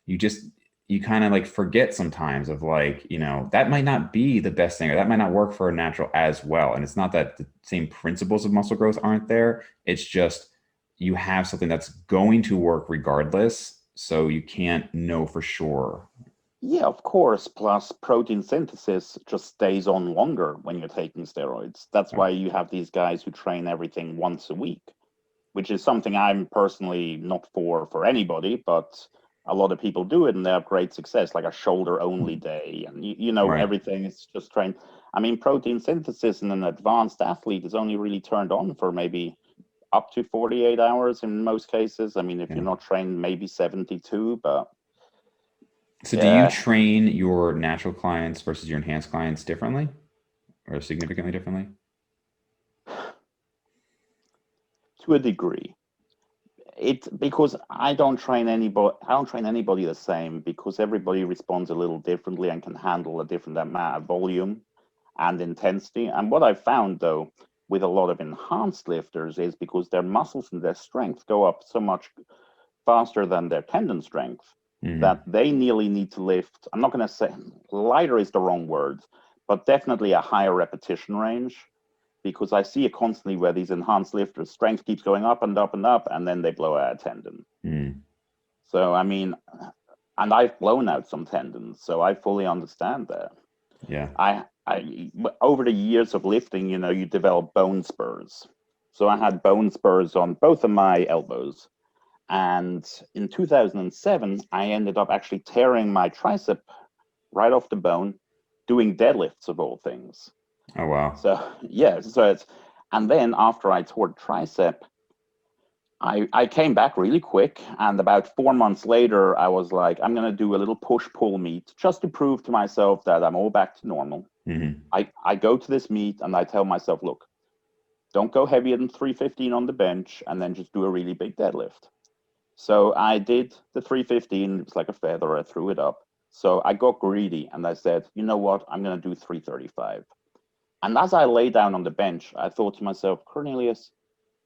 you just, you kind of like forget sometimes of like, that might not be the best thing or that might not work for a natural as well. And it's not that the same principles of muscle growth aren't there. It's just you have something that's going to work regardless. So you can't know for sure. Yeah, of course. Plus, protein synthesis just stays on longer when you're taking steroids. That's Oh, why you have these guys who train everything once a week, which is something I'm personally not for anybody, but a lot of people do it and they have great success, like a shoulder only day. And, right. everything is just trained. I mean, protein synthesis in an advanced athlete is only really turned on for maybe up to 48 hours in most cases. I mean, if Yeah. you're not trained, maybe 72, but So do you yeah. train your natural clients versus your enhanced clients differently or significantly differently? To a degree. It because I don't train anybody the same because everybody responds a little differently and can handle a different amount of volume and intensity. And what I found though with a lot of enhanced lifters is because their muscles and their strength go up so much faster than their tendon strength that Hmm. they nearly need to lift. I'm not going to say lighter is the wrong word, but definitely a higher repetition range, because I see it constantly where these enhanced lifters' strength keeps going up and up and up, and then they blow out a tendon. Mm. So, I mean, and I've blown out some tendons, so I fully understand that. Yeah. I over the years of lifting, you develop bone spurs. So I had bone spurs on both of my elbows. And in 2007, I ended up actually tearing my tricep right off the bone doing deadlifts of all things. Oh, wow. So yeah, and then after I tore the tricep, I came back really quick, and about 4 months later, I was like, I'm gonna do a little push-pull meet just to prove to myself that I'm all back to normal. Hmm. I go to this meet and I tell myself, look, don't go heavier than 315 on the bench, and then just do a really big deadlift. So I did the 315. It was like a feather. I threw it up. So I got greedy and I said, you know what? I'm gonna do 335. And as I lay down on the bench, I thought to myself, Cornelius,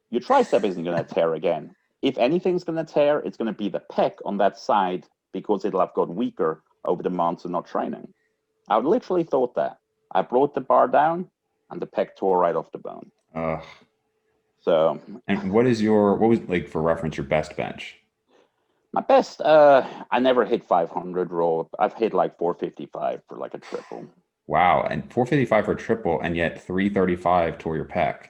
your tricep isn't going to tear again. If anything's going to tear, it's going to be the pec on that side because it'll have got weaker over the months of not training. I literally thought that. I brought the bar down and the pec tore right off the bone. Uh, So and what was like for reference, your best bench? my best, I never hit 500 row. I've hit like 455 for like a triple. Wow. And 455 for a triple, and yet 335 tore your pec.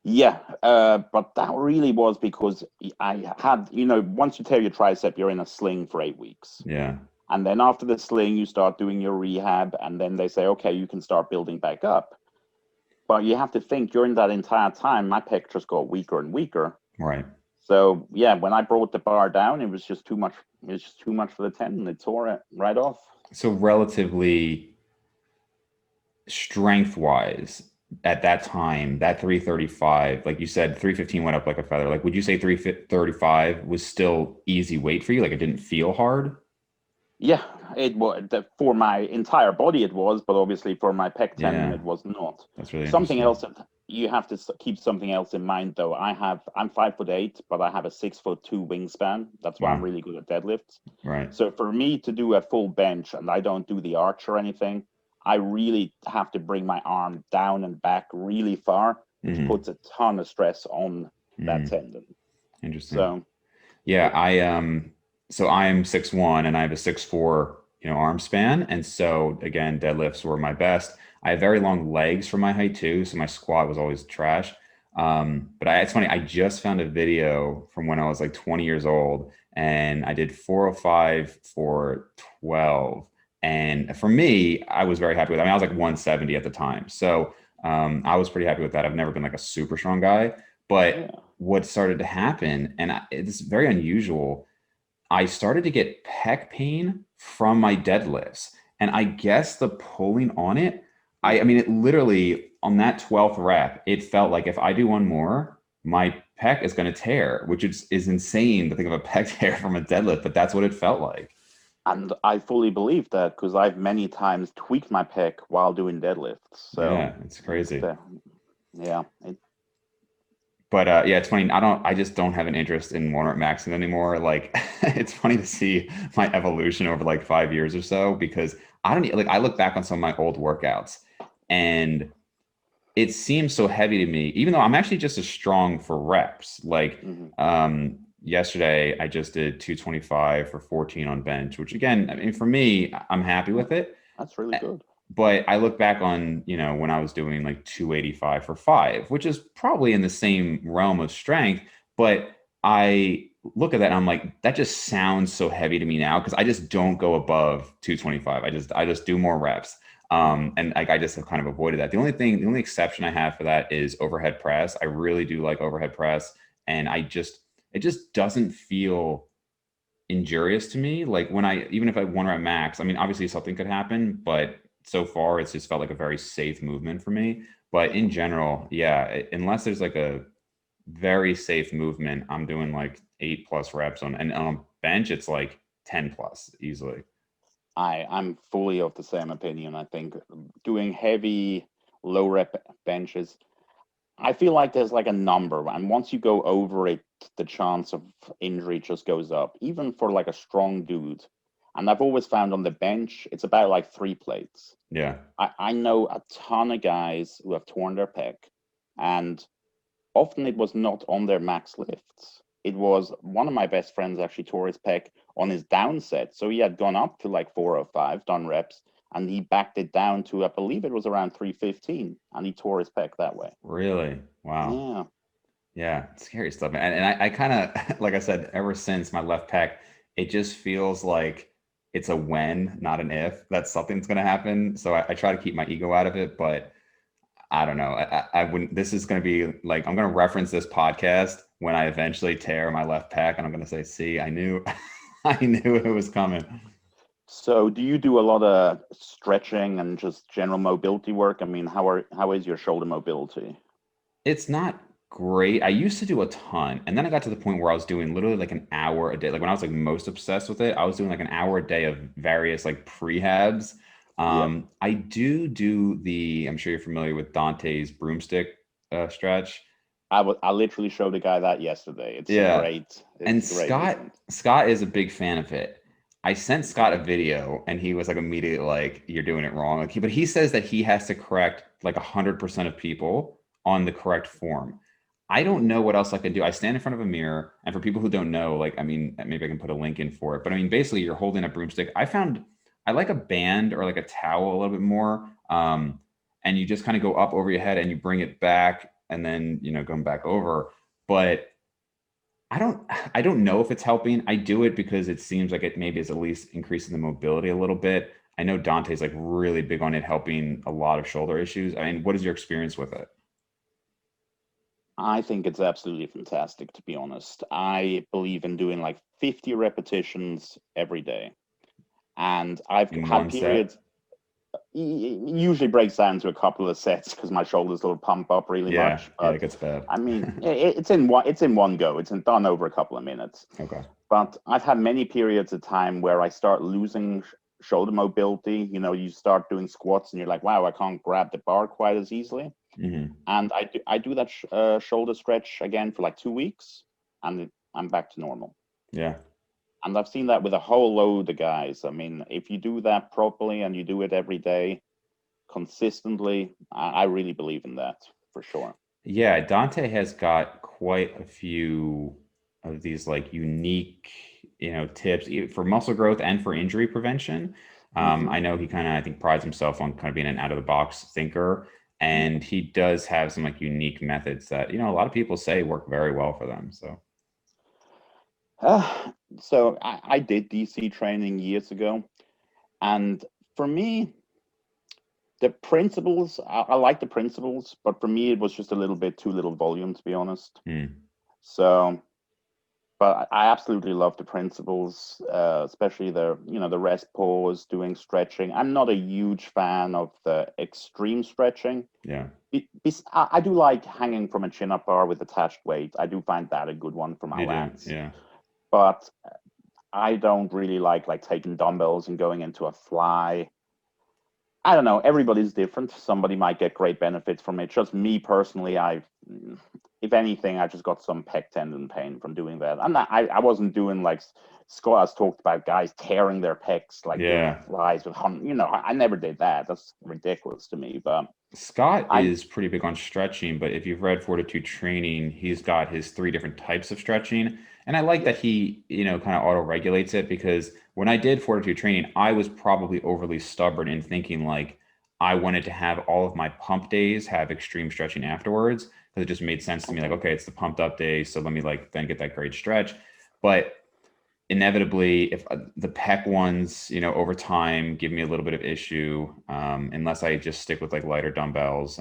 Yeah, but that really was because I had, once you tear your tricep, you're in a sling for 8 weeks. Yeah. And then after the sling, you start doing your rehab, and then they say, okay, you can start building back up. But you have to think during that entire time, my pec just got weaker and weaker. Right. So yeah, when I brought the bar down, it was just too much. It was just too much for the tendon. It tore it right off. So relatively strength wise, at that time, that 335, like you said, 315 went up like a feather. Like, would you say 335 was still easy weight for you? Like, it didn't feel hard? Yeah, it was for my entire body. It was, but obviously for my pec tendon, Yeah, it was not. that's really Something interesting. else you have to keep something else in mind, though. I'm 5'8", but I have a 6'2" wingspan. That's why I'm Wow. really good at deadlifts. Right. So for me to do a full bench and I don't do the arch or anything, I really have to bring my arm down and back really far, which Hmm. puts a ton of stress on that Hmm. tendon. Interesting. So Yeah, it, so I am 6'1" and I have a 6'4", arm span. And so again, deadlifts were my best. I have very long legs for my height too, so my squat was always trash. It's funny, I just found a video from when I was like 20 years old and I did 405 for 12. And for me, I was very happy with it. I mean, I was like 170 at the time. So I was pretty happy with that. I've never been like a super strong guy, but yeah. what started to happen, and it's very unusual, I started to get pec pain from my deadlifts. And I guess the pulling on it, I Mm. mean, it literally on that 12th rep, it felt like if I do one more, my pec is going to tear, which is insane to think of a pec tear from a deadlift, but that's what it felt like. And I fully believe that because I've many times tweaked my pec while doing deadlifts. So Yeah, it's it's crazy. the yeah. But yeah, it's funny. I just don't have an interest in one rep maxing anymore. Like, it's funny to see my evolution over like 5 years or so because I don't like. I look back on some of my old workouts, and it seems so heavy to me, even though I'm actually just as strong for reps. Like, Mhm. yesterday I just did 225 for 14 on bench, which again, I mean, for me, I'm happy with it. That's really good. But I look back on, when I was doing like 285 for five, which is probably in the same realm of strength, but I look at that and I'm like, that just sounds so heavy to me now because I just don't go above 225. I just do more reps. And like I just have kind of avoided that. The only exception I have for that is overhead press. I really do like overhead press, and it just doesn't feel injurious to me. Like even if I one rep max, I mean, obviously something could happen, but so far it's just felt like a very safe movement for me. But in general, yeah, unless there's like a very safe movement, I'm doing like 8+ reps and on bench, it's like 10+ easily. I'm fully of the same opinion. I think doing heavy, low rep benches, I feel like there's like a number, and once you go over it, the chance of injury just goes up, even for like a strong dude. And I've always found on the bench, it's about like 3 plates. Yeah. I know a ton of guys who have torn their pec, and often it was not on their max lifts. It was one of my best friends actually tore his pec on his down set. So he had gone up to like 405, done reps, and he backed it down to, I believe it was around 315, and he tore his pec that way. Really? Wow. Yeah. Yeah, scary stuff. And I kind of, like I said, ever since my left pec, it just feels like it's a when, not an if, that something's going to happen. So I try to keep my ego out of it, but I don't know. I wouldn't, this is going to be like, I'm going to reference this podcast when I eventually tear my left pec, and I'm going to say, see, I knew, I knew it was coming. So do you do a lot of stretching and just general mobility work? I mean, how is your shoulder mobility? It's not great. I used to do a ton, and then I got to the point where I was doing literally like an hour a day. Like when I was like most obsessed with it, I was doing like an hour a day of various like prehabs. Yep. I do the, I'm sure you're familiar with Dante's broomstick stretch. I literally showed a guy that yesterday. It's a Yeah. great, And it's a great movement. Scott is a big fan of it. I sent Scott a video and he was like immediately like, you're doing it wrong. Like but he says that he has to correct like 100% of people on the correct form. I don't know what else I can do. I stand in front of a mirror, and for people who don't know, like, I mean, maybe I can put a link in for it. But I mean, basically you're holding a broomstick. I like a band or like a towel a little bit more. And you just kind of go up over your head and you bring it back and then, going back over. But I don't know if it's helping. I do it because it seems like it maybe is at least increasing the mobility a little bit. I know Dante's like really big on it helping a lot of shoulder issues. I mean, what is your experience with it? I think it's absolutely fantastic, to be honest. I believe in doing like 50 repetitions every day. And I've In had one set? periods, usually breaks down to a couple of sets because my shoulders will pump up really Yeah, much. yeah, it But gets bad. I mean, it's in one go. It's done over a couple of minutes. Okay. But I've had many periods of time where I start losing shoulder mobility. You start doing squats and you're like, wow, I can't grab the bar quite as easily. Hmm. And I do that shoulder stretch again for like 2 weeks, and I'm back to normal. Yeah. And I've seen that with a whole load of guys. I mean, if you do that properly and you do it every day consistently, I really believe in that for sure. Yeah, Dante has got quite a few of these like unique, tips for muscle growth and for injury prevention. Hmm. I know he kind of, I think, prides himself on kind of being an out of the box thinker, and he does have some like unique methods that, a lot of people say work very well for them. So, So I did DC training years ago, and for me, the principles, I like the principles, but for me, it was just a little bit too little volume, to be honest. hmm, So, but I absolutely love the principles, especially the rest pause, doing stretching. I'm not a huge fan of the extreme stretching. yeah, I do like hanging from a chin-up bar with attached weight. I do find that a good one for my you do, lats. yeah, But I don't really like taking dumbbells and going into a fly. I don't know. Everybody's different. Somebody might get great benefits from it. Just me personally, if anything, I just got some pec tendon pain from doing that. I wasn't doing like Scott has talked about guys tearing their pecs, like doing yeah. flies with, I never did that. That's ridiculous to me. But Scott I, is pretty big on stretching, but if you've read Fortitude Training, he's got his three different types of stretching. And I like that he, kind of auto regulates it, because when I did fortitude training, I was probably overly stubborn in thinking like I wanted to have all of my pump days have extreme stretching afterwards, because it just made sense to me. Like, Okay. okay, it's the pumped up day, so let me like then get that great stretch. But inevitably, if the pec ones, over time give me a little bit of issue, unless I just stick with like lighter dumbbells.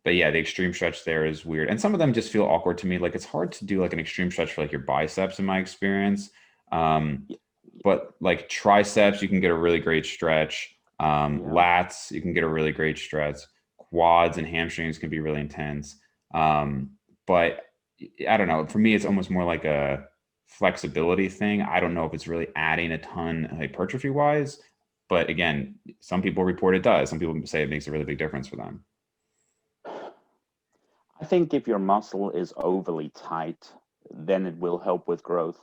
But yeah, the extreme stretch there is weird. And some of them just feel awkward to me. Like, it's hard to do like an extreme stretch for like your biceps in my experience. Um, Y- but like triceps, you can get a really great stretch. Yeah. Lats, you can get a really great stretch. Quads and hamstrings can be really intense. But I don't know. For me, it's almost more like a flexibility thing. I don't know if it's really adding a ton hypertrophy wise, but again, some people report it does. Some people say it makes a really big difference for them. I think if your muscle is overly tight, then it will help with growth.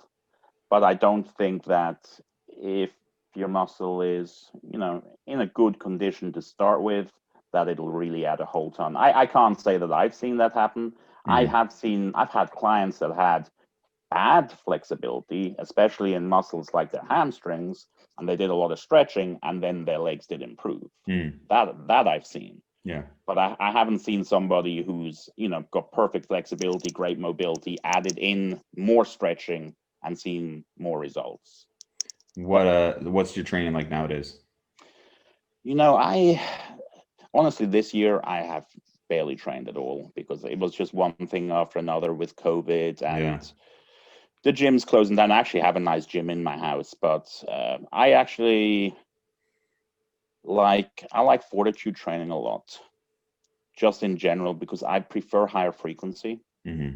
But I don't think that if your muscle is, in a good condition to start with, that it'll really add a whole ton. I can't say that I've seen that happen. Mm, I've had clients that had bad flexibility, especially in muscles like their hamstrings, and they did a lot of stretching, and then their legs did improve. mm, That I've seen. yeah. But I haven't seen somebody who's, got perfect flexibility, great mobility, added in more stretching and seen more results. But What's your training like nowadays? I honestly, this year I have barely trained at all because it was just one thing after another with COVID, Yeah. and the gym's closing down. I actually have a nice gym in my house, but I actually I like fortitude training a lot, just in general, because I prefer higher frequency. Hmm.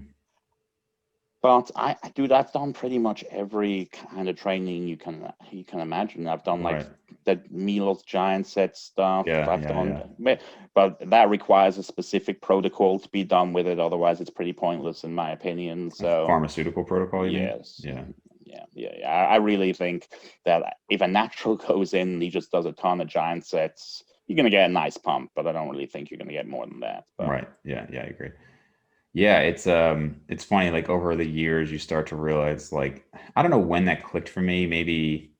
But dude, I've done pretty much every kind of training you can imagine. I've done like Right. the Milos giant set stuff. Yeah. I've Yeah. done, Yeah. but that requires a specific protocol to be done with it. Otherwise, it's pretty pointless, in my opinion. A So, pharmaceutical protocol, you mean? yes, Yeah. yeah. I really think that if a natural goes in, he just does a ton of giant sets. You're gonna get a nice pump, but I don't really think you're gonna get more than that. But Right. Yeah. Yeah. I agree. Yeah, it's funny, like over the years you start to realize, like, I don't know when that clicked for me, maybe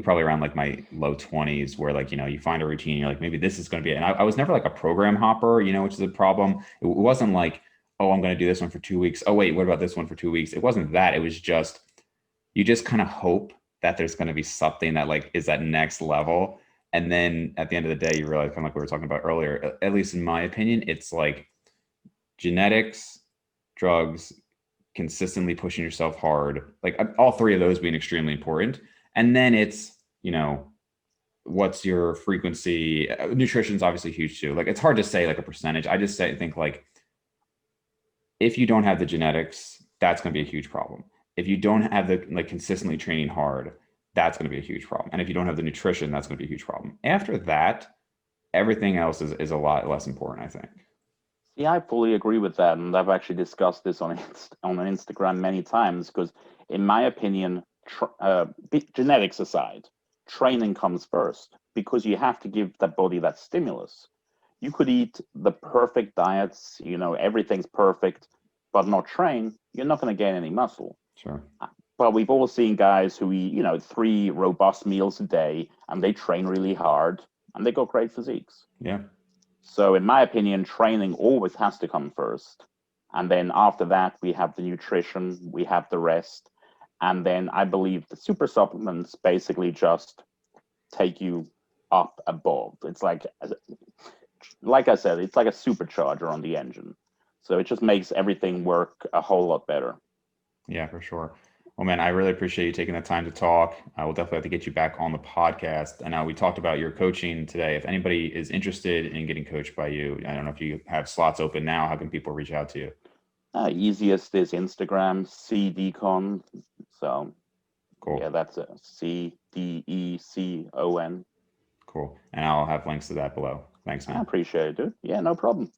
probably around like my low 20s, where like, you find a routine, you're like, maybe this is going to be it. And I was never like a program hopper, which is a problem. It wasn't like, oh, I'm going to do this one for 2 weeks. Oh, wait, what about this one for 2 weeks? It wasn't that. It was just, you just kind of hope that there's going to be something that like is that next level. And then at the end of the day, you realize, kind of like we were talking about earlier, at least in my opinion, it's like genetics, drugs, consistently pushing yourself hard, like all three of those being extremely important. And then it's, what's your frequency? Nutrition is obviously huge too. Like, it's hard to say like a percentage. I just think like, if you don't have the genetics, that's going to be a huge problem. If you don't have the like consistently training hard, that's going to be a huge problem. And if you don't have the nutrition, that's going to be a huge problem. After that, everything else is a lot less important, I think. yeah, I fully agree with that, and I've actually discussed this on on Instagram many times. Because, in my opinion, genetics aside, training comes first because you have to give the body that stimulus. You could eat the perfect diets, everything's perfect, but not train. You're not going to gain any muscle. Sure. But we've all seen guys who eat, three robust meals a day, and they train really hard, and they got great physiques. Yeah. So, in my opinion, training always has to come first. And then after that, we have the nutrition, we have the rest. And then I believe the super supplements basically just take you up above. It's like I said, it's like a supercharger on the engine. So it just makes everything work a whole lot better. Yeah, for sure. Well, man, I really appreciate you taking the time to talk. I will definitely have to get you back on the podcast. And now we talked about your coaching today. If anybody is interested in getting coached by you, I don't know if you have slots open now. How can people reach out to you? Easiest is Instagram, CDCon. So yeah, Cool. that's CDECON. Cool. And I'll have links to that below. Thanks, I man. appreciate it, dude. Yeah, no problem.